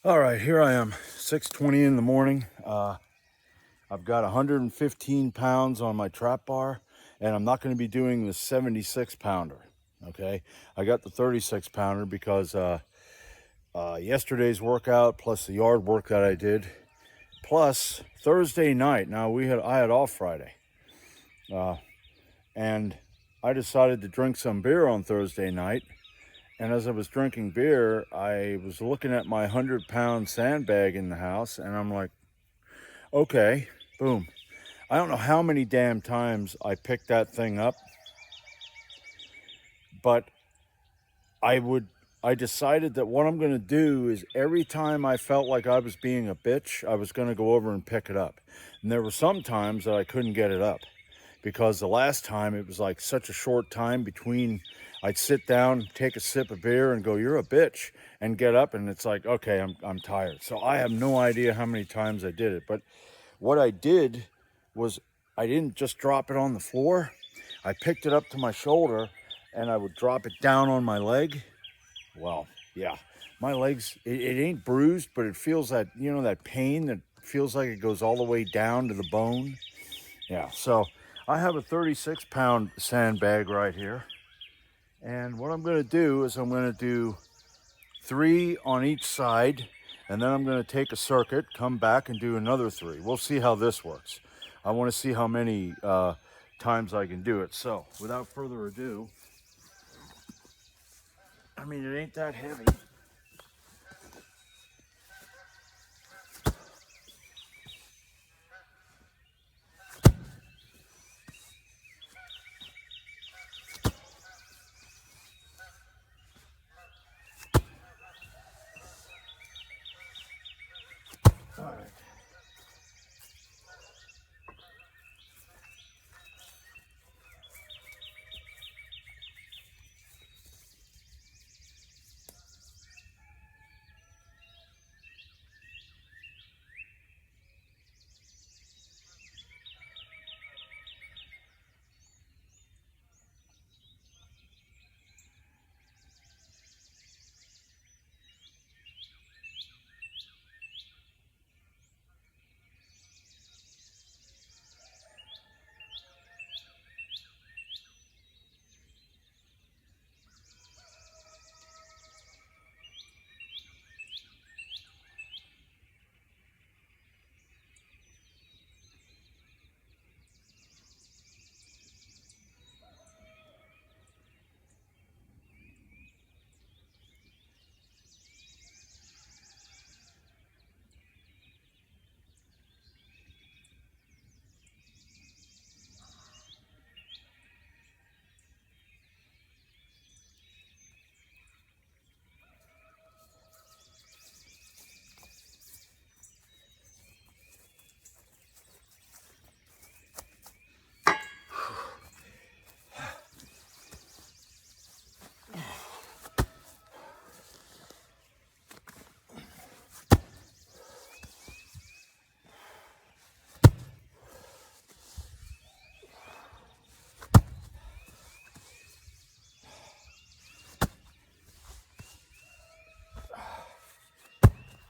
All right, here I am, 6:20 in the morning. I've got 115 pounds on my trap bar, and I'm not going to be doing the 76 pounder. Okay, I got the 36 pounder because yesterday's workout plus the yard work that I did, plus Thursday night. Now I had off Friday, and I decided to drink some beer on Thursday night. And as I was drinking beer, I was looking at my 100-pound sandbag in the house, and I'm like, okay, boom. I don't know how many damn times I picked that thing up, but I decided that what I'm going to do is every time I felt like I was being a bitch, I was going to go over and pick it up. And there were some times that I couldn't get it up because the last time it was like such a short time between I'd sit down, take a sip of beer and go, "You're a bitch," and get up and it's like, okay, I'm tired. So I have no idea how many times I did it, but what I did was I didn't just drop it on the floor. I picked it up to my shoulder and I would drop it down on my leg. Well, yeah, my legs, it ain't bruised, but it feels that, that pain that feels like it goes all the way down to the bone. Yeah, so I have a 36-pound sandbag right here. And what I'm going to do is I'm going to do 3 on each side, and then I'm going to take a circuit, come back and do another 3. We'll see how this works. I want to see how many times I can do it. So without further ado, I mean, it ain't that heavy. All right.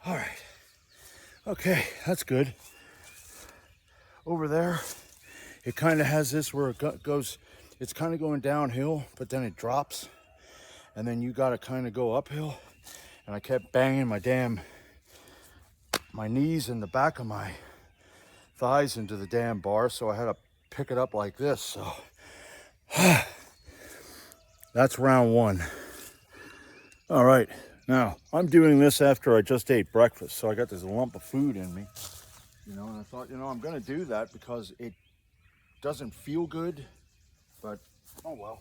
All right. Okay, that's good. Over there, it kind of has this where it goes, it's kind of going downhill, but then it drops. And then you got to kind of go uphill. And I kept banging my knees and the back of my thighs into the damn bar. So I had to pick it up like this. So that's round 1. All right. Now, I'm doing this after I just ate breakfast. So I got this lump of food in me, and I thought, I'm going to do that because it doesn't feel good, but oh well.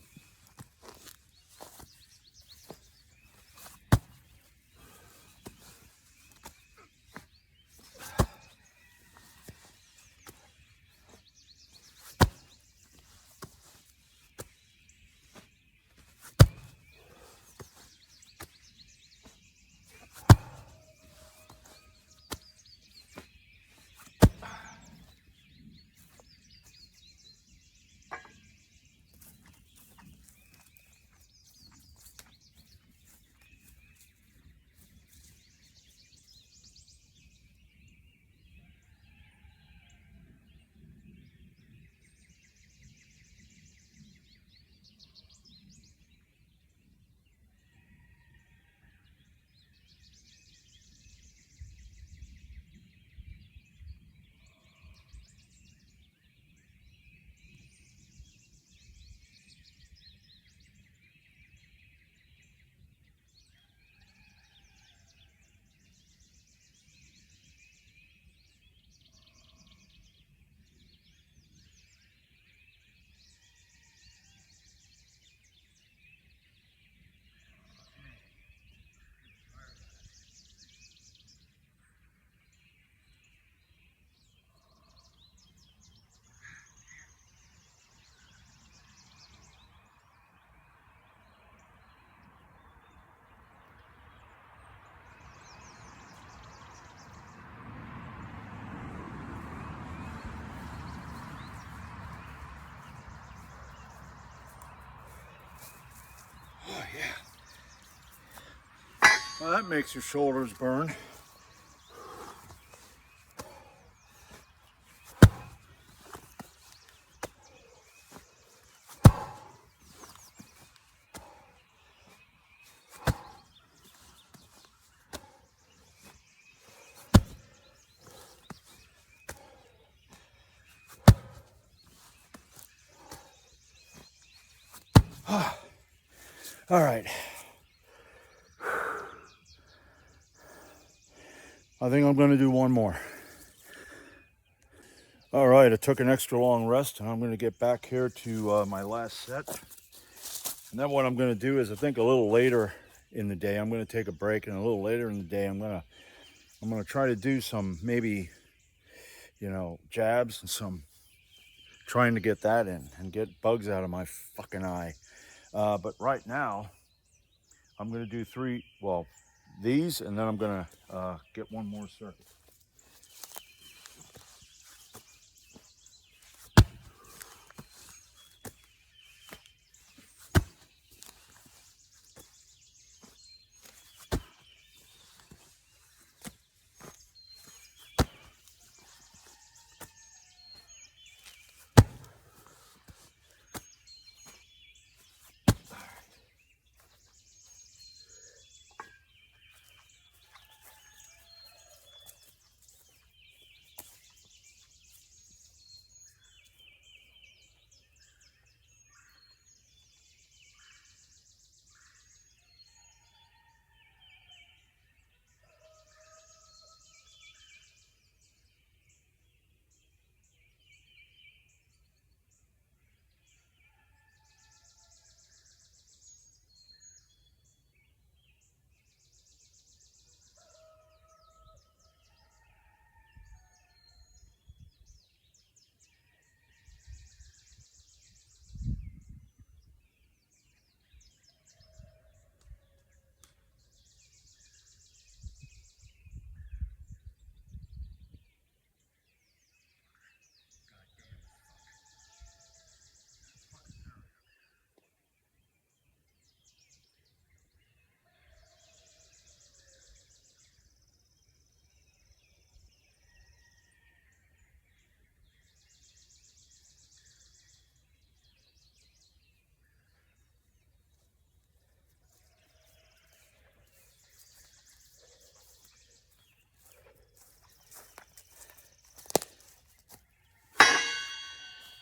Well, that makes your shoulders burn. All right. I think I'm going to do one more. All right, I took an extra long rest and I'm going to get back here to my last set. And then what I'm going to do is I think a little later in the day, I'm going to take a break, and a little later in the day, I'm going to try to do some maybe, jabs and some trying to get that in and get bugs out of my fucking eye. But right now, I'm going to do these, and then I'm going to get one more circuit.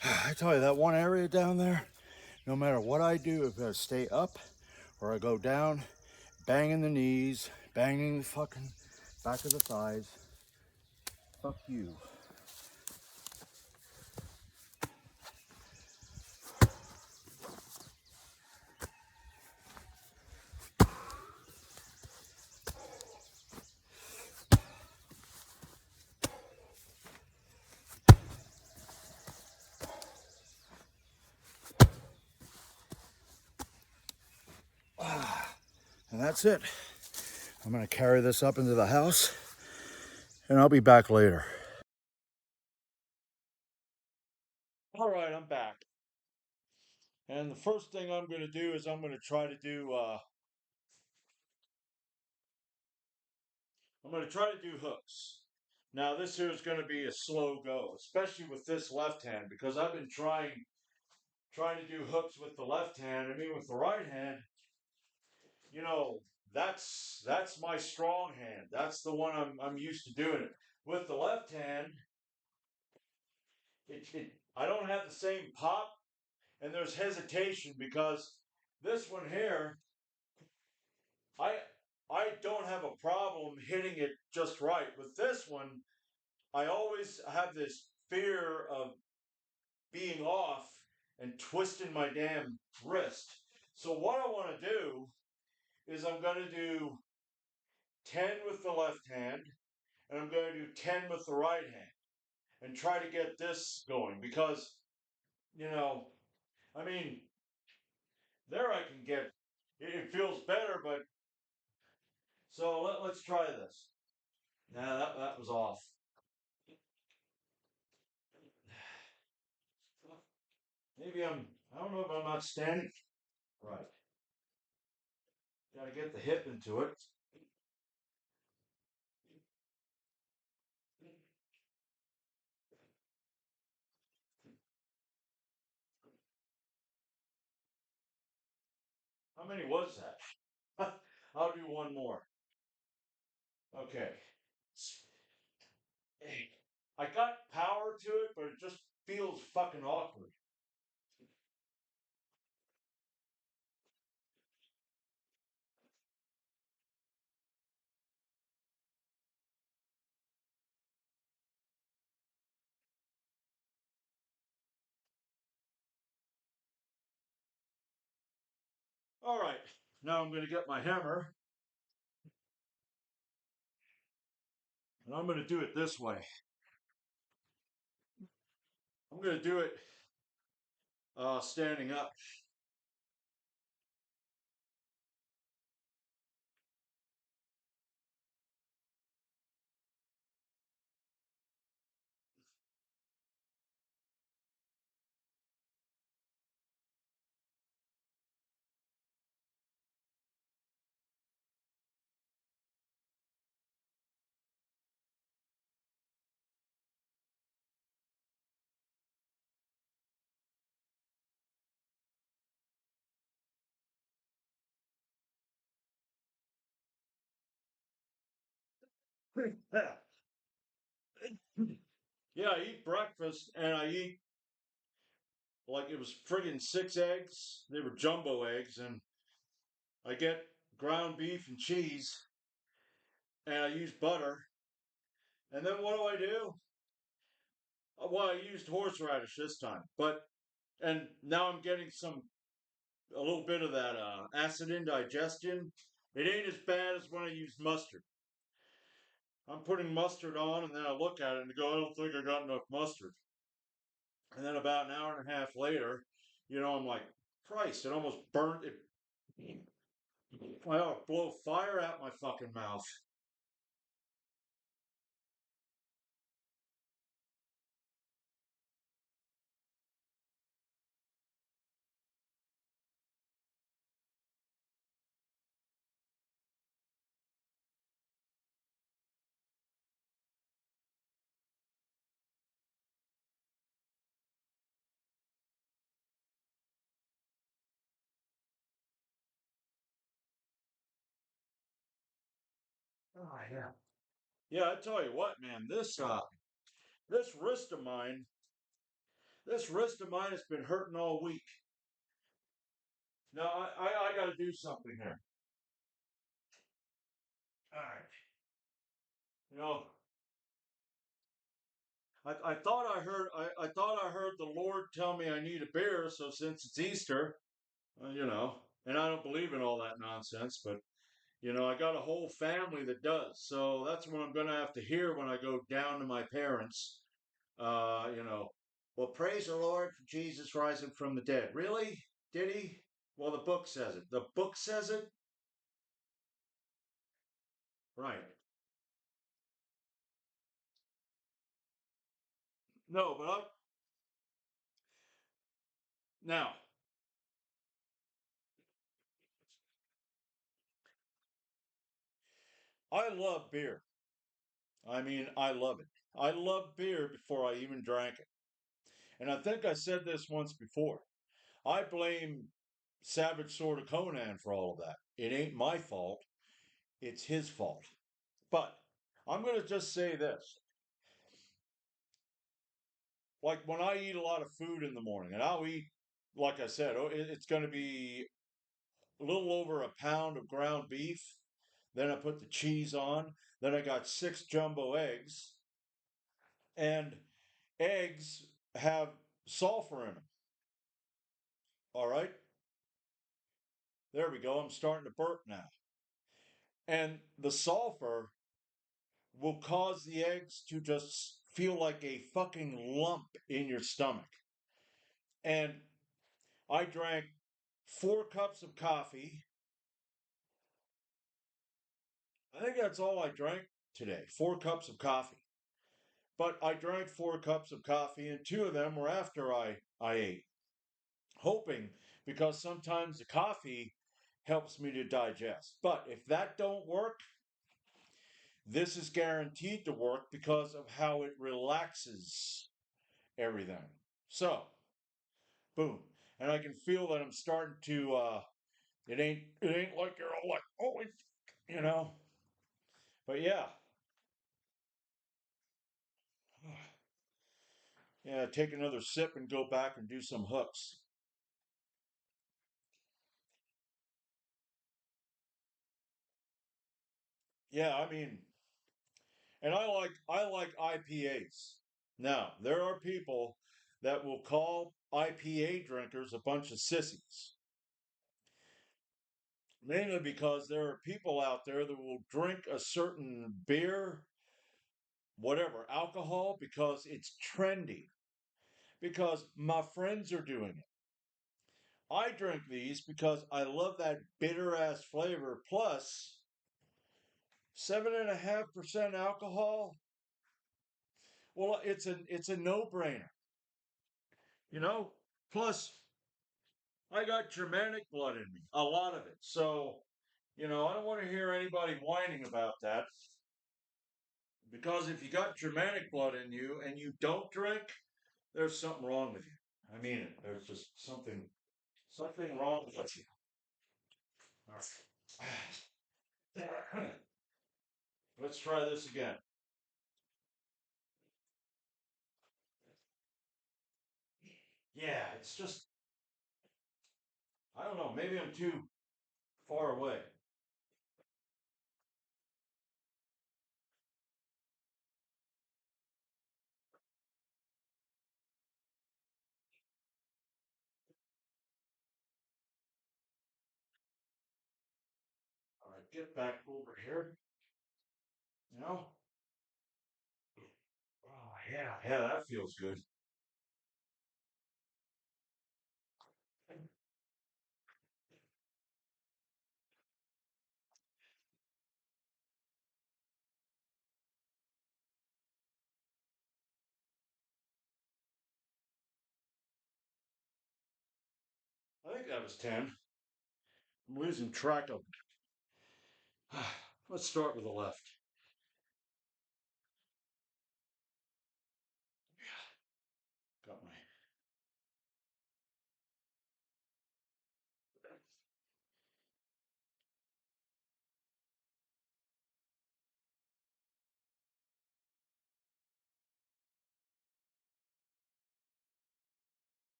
I tell you, that one area down there, no matter what I do, if I stay up or I go down, banging the knees, banging the fucking back of the thighs. Fuck you. And that's it. I'm gonna carry this up into the house and I'll be back later. All right, I'm back. And the first thing I'm gonna do is I'm gonna try to do hooks. Now this here is gonna be a slow go, especially with this left hand, because I've been trying to do hooks with the left hand. I mean, with the right hand, you know, that's my strong hand. That's the one I'm used to doing it. With the left hand, I don't have the same pop, and there's hesitation because this one here, I I don't have a problem hitting it just right. With this one, I always have this fear of being off and twisting my damn wrist. So what I want to do is I'm going to do 10 with the left hand, and I'm going to do 10 with the right hand and try to get this going, because, you know, I mean, there I can get it feels better, but so let's try this. Nah, that was off. Maybe I don't know if I'm not standing right. Got to get the hip into it. How many was that? I'll do one more. Okay. I got power to it, but it just feels fucking awkward. All right. Now I'm going to get my hammer, and I'm going to do it this way. I'm going to do it standing up. Yeah, I eat breakfast, and I eat like it was friggin' 6 eggs. They were jumbo eggs, and I get ground beef and cheese, and I use butter. And then what do? Well, I used horseradish this time, but and now I'm getting a little bit of that acid indigestion. It ain't as bad as when I used mustard. I'm putting mustard on, and then I look at it and go, I don't think I got enough mustard. And then about an hour and a half later, I'm like, Christ, it almost burnt it. I ought to blow fire out my fucking mouth. Oh yeah. Yeah, I tell you what, man, this wrist of mine, has been hurting all week. Now I got to do something here. All right. You know, I thought I heard the Lord tell me I need a beer. So since it's Easter, and I don't believe in all that nonsense, but I got a whole family that does. So that's what I'm going to have to hear when I go down to my parents. Well, praise the Lord for Jesus rising from the dead. Really? Did he? Well, the book says it. The book says it? Right. No, but now, I love beer. I mean, I love it. I love beer before I even drank it. And I think I said this once before. I blame Savage Sword of Conan for all of that. It ain't my fault, it's his fault. But I'm going to just say this. Like when I eat a lot of food in the morning, and I'll eat, like I said, it's going to be a little over a pound of ground beef. Then I put the cheese on. Then I got 6 jumbo eggs. And eggs have sulfur in them. All right. There we go. I'm starting to burp now. And the sulfur will cause the eggs to just feel like a fucking lump in your stomach. And I drank 4 cups of coffee. I think that's all I drank today. 4 cups of coffee. But I drank 4 cups of coffee, and 2 of them were after I ate, hoping because sometimes the coffee helps me to digest. But if that don't work, this is guaranteed to work because of how it relaxes everything. So, boom. And I can feel that I'm starting to It ain't like you're all like, holy, you know. But yeah, yeah. Take another sip and go back and do some hooks. Yeah, I mean, and I like IPAs. Now there are people that will call IPA drinkers a bunch of sissies, mainly because there are people out there that will drink a certain beer, whatever, alcohol, because it's trendy, because my friends are doing it. I drink these because I love that bitter ass flavor. Plus, 7.5% alcohol. Well, it's a no brainer, you know. Plus, I got Germanic blood in me, a lot of it. So, I don't want to hear anybody whining about that because if you got Germanic blood in you and you don't drink, there's something wrong with you. I mean it. There's just something wrong with you. All right. Let's try this again. Yeah, it's just I don't know. Maybe I'm too far away. All right, get back over here. You know? Oh yeah, yeah, that feels good. I think that was 10. I'm losing track of it. Let's start with the left. Got my.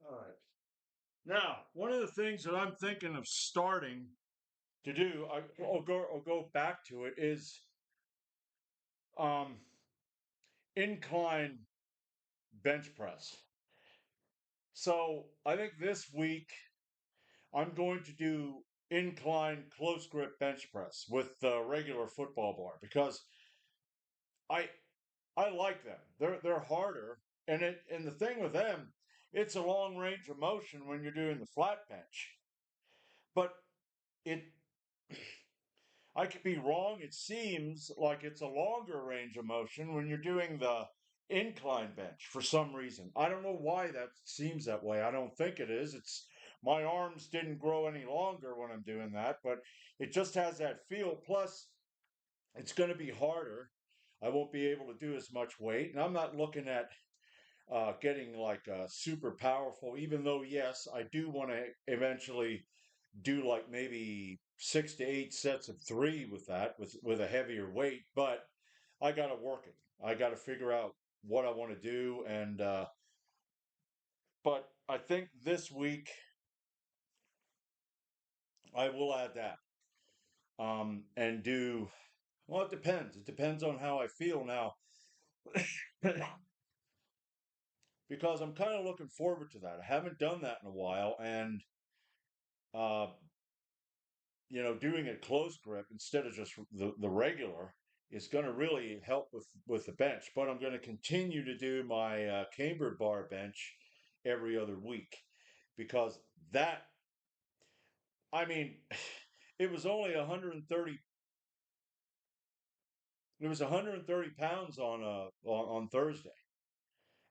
All right. Now, one of the things that I'm thinking of starting to do, I'll go back to it, is um, incline bench press. So I think this week I'm going to do incline close grip bench press with the regular football bar because I I like them. They're harder, and the thing with them, it's a long range of motion when you're doing the flat bench. But it I could be wrong. It seems like it's a longer range of motion when you're doing the incline bench for some reason. I don't know why that seems that way. I don't think it is. It's my arms didn't grow any longer when I'm doing that, but it just has that feel. Plus, it's going to be harder. I won't be able to do as much weight, and I'm not looking at getting like super powerful. Even though, yes, I do want to eventually do like maybe 6 to 8 sets of three with that with a heavier weight, but I got to work it. I got to figure out what I want to do, and but I think this week I will add that and do. Well, it depends. It depends on how I feel now, because I'm kind of looking forward to that. I haven't done that in a while, and uh, doing a close grip instead of just the regular is going to really help with the bench. But I'm going to continue to do my cambered bar bench every other week because that, I mean, it was only 130. It was 130 pounds on Thursday,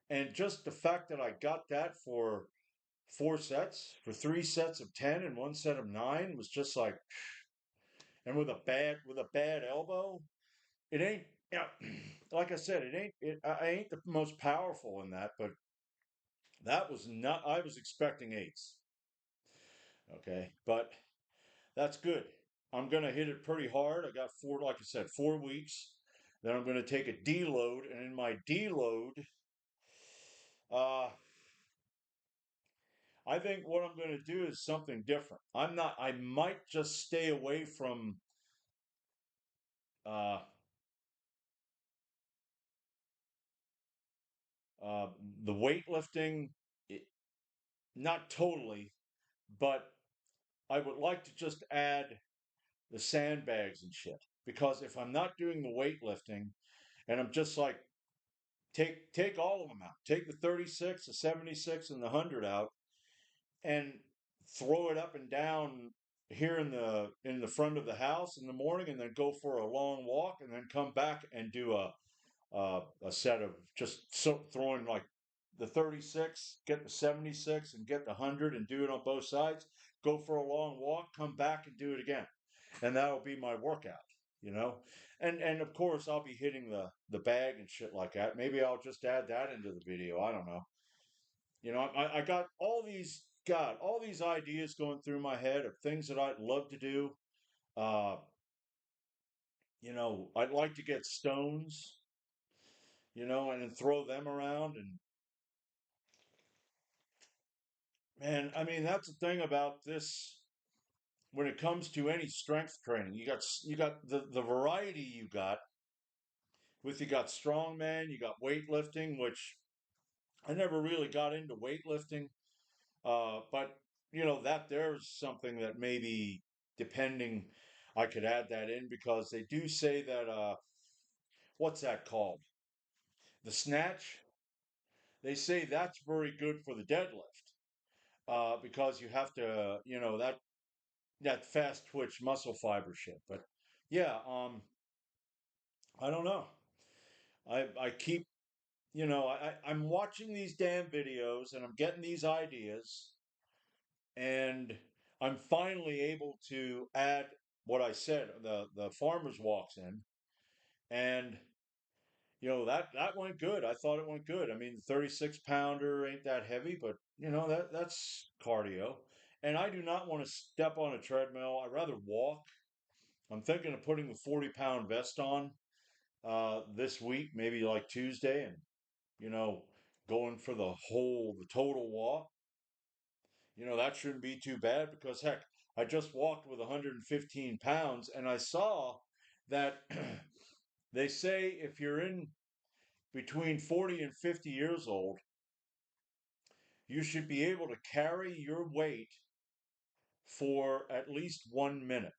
and just the fact that I got that for 4 sets, for 3 sets of 10 and 1 set of 9 was just like, and with a bad elbow, it ain't. Yeah, like I said, it ain't. I ain't the most powerful in that, but that was not. I was expecting eights. Okay, but that's good. I'm gonna hit it pretty hard. I got four, like I said, 4 weeks. Then I'm gonna take a deload, and in my deload, uh, I think what I'm gonna do is something different. I'm not. I might just stay away from uh, uh, the weightlifting. It, not totally, but I would like to just add the sandbags and shit. Because if I'm not doing the weightlifting and I'm just like take all of them out, take the 36, the 76, and the 100 out, and throw it up and down here in the front of the house in the morning, and then go for a long walk, and then come back and do a set of just throwing like the 36, get the 76, and get the 100, and do it on both sides. Go for a long walk, come back and do it again, and that'll be my workout. You know, and of course I'll be hitting the bag and shit like that. Maybe I'll just add that into the video. I don't know. I got all these ideas going through my head of things that I'd love to do. Uh, I'd like to get stones, and then throw them around. And man, I mean, that's the thing about this when it comes to any strength training. You got the variety you got with you got strongman, you got weightlifting, which I never really got into weightlifting. But that there's something that maybe depending I could add that in because they do say that what's that called? The snatch. They say that's very good for the deadlift because you have to, that fast twitch muscle fiber shit. But yeah, I don't know. I keep, I'm watching these damn videos and I'm getting these ideas and I'm finally able to add what I said. The farmers walks in, and that went good. I thought it went good. I mean, the 36-pounder ain't that heavy, but that's cardio. And I do not want to step on a treadmill. I'd rather walk. I'm thinking of putting the 40-pound vest on this week, maybe like Tuesday, and you know going for the total walk. That shouldn't be too bad because heck, I just walked with 115 pounds and I saw that they say if you're in between 40 and 50 years old, you should be able to carry your weight for at least 1 minute.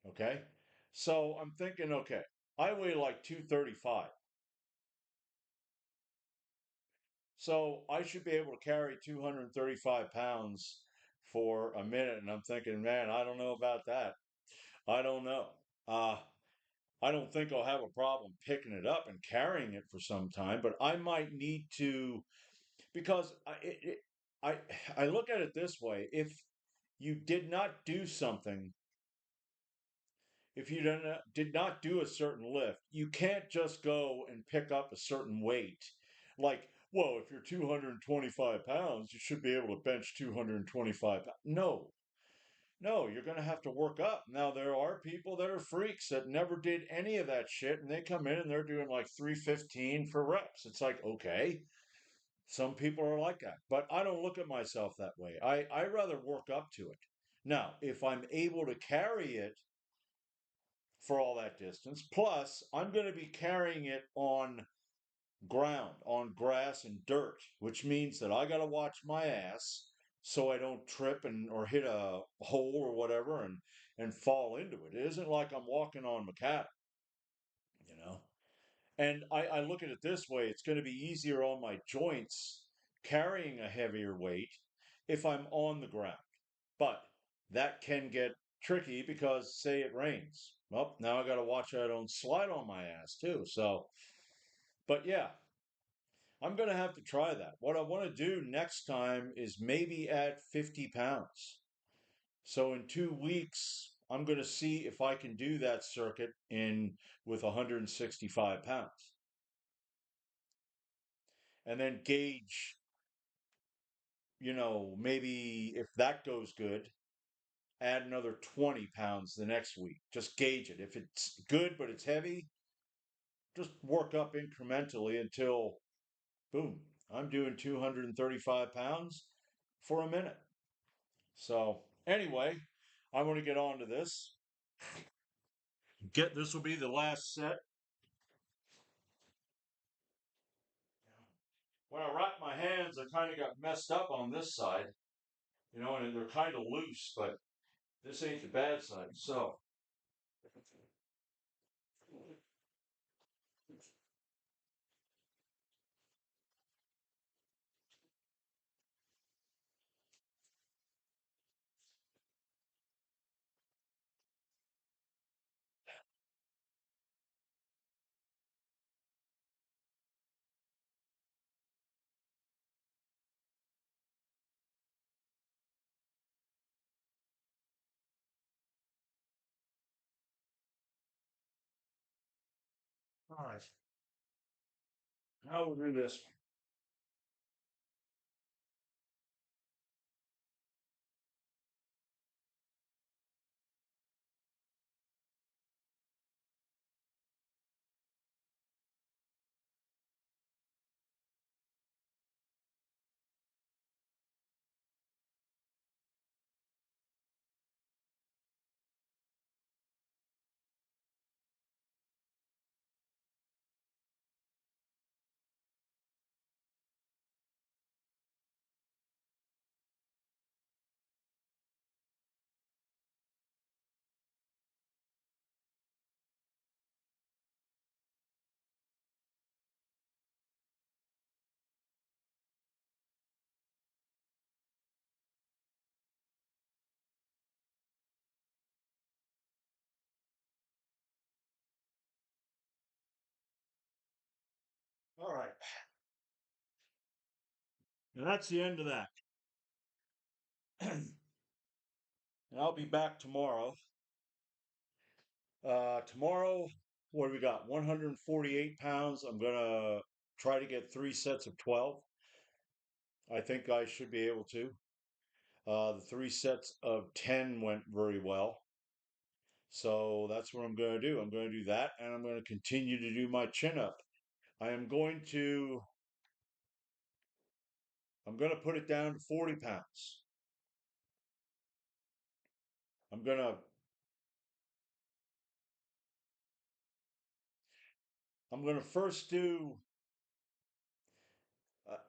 Okay. So I'm thinking, okay, I weigh like 235. So I should be able to carry 235 pounds for a minute. And I'm thinking, man, I don't know about that. I don't know. Uh, I don't think I'll have a problem picking it up and carrying it for some time, but I might need to because I I look at it this way: if you did not do something, if you did not do a certain lift, you can't just go and pick up a certain weight. Like, well, if you're 225 pounds, you should be able to bench 225 pounds. No, no, you're going to have to work up. Now, there are people that are freaks that never did any of that shit, and they come in and they're doing like 315 for reps. It's like, okay, some people are like that, but I don't look at myself that way. I rather work up to it. Now, if I'm able to carry it for all that distance, plus I'm going to be carrying it on ground on grass and dirt, which means that I got to watch my ass so I don't trip and or hit a hole or whatever and fall into it. It isn't like I'm walking on macadam, you know. And I look at it this way: it's going to be easier on my joints carrying a heavier weight if I'm on the ground. But that can get tricky because, say, it rains. Well, now I got to watch I don't slide on my ass too. So, but yeah, I'm going to have to try that. What I want to do next time is maybe at 50 pounds. So in 2 weeks, I'm going to see if I can do that circuit in with 165 pounds and then gauge, maybe if that goes good, add another 20 pounds the next week. Just gauge it. If it's good but it's heavy, just work up incrementally until, boom, I'm doing 235 pounds for a minute. So, anyway, I want to get on to this. This will be the last set. When I wrap my hands, I kind of got messed up on this side, and they're kind of loose, but this ain't the bad side. So, all right, now we'll do this. All right, and that's the end of that. And I'll be back tomorrow. Tomorrow, what do we got? 148 pounds. I'm gonna try to get 3 sets of 12. I think I should be able to. The 3 sets of 10 went very well. So that's what I'm going to do. I'm going to do that, and I'm going to continue to do my chin up. I am going to. I'm going to put it down to 40 pounds. I'm going to. I'm going to first do.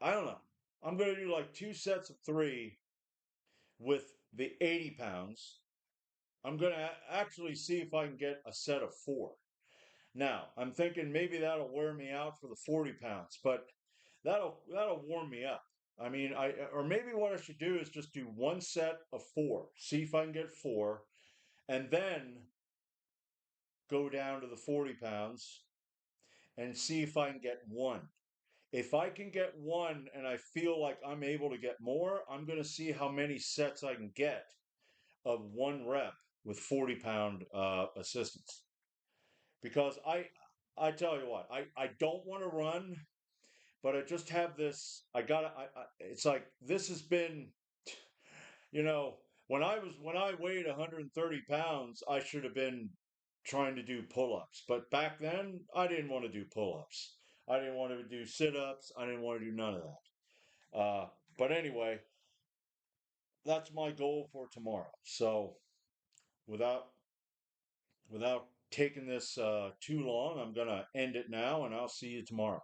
I don't know. I'm going to do like 2 sets of 3 with the 80 pounds. I'm going to actually see if I can get a set of 4. Now, I'm thinking maybe that'll wear me out for the 40 pounds, but that'll warm me up. I mean, or maybe what I should do is just do 1 set of 4, see if I can get 4, and then go down to the 40 pounds and see if I can get 1. If I can get 1 and I feel like I'm able to get more, I'm going to see how many sets I can get of 1 rep with 40-pound assistance. Because I tell you what, I don't want to run, but I just have this. It's like this has been, you know, when I weighed 130 pounds, I should have been trying to do pull-ups. But back then, I didn't want to do pull-ups. I didn't want to do sit-ups. I didn't want to do none of that. But anyway, that's my goal for tomorrow. So without without taking this too long, I'm gonna end it now, and I'll see you tomorrow.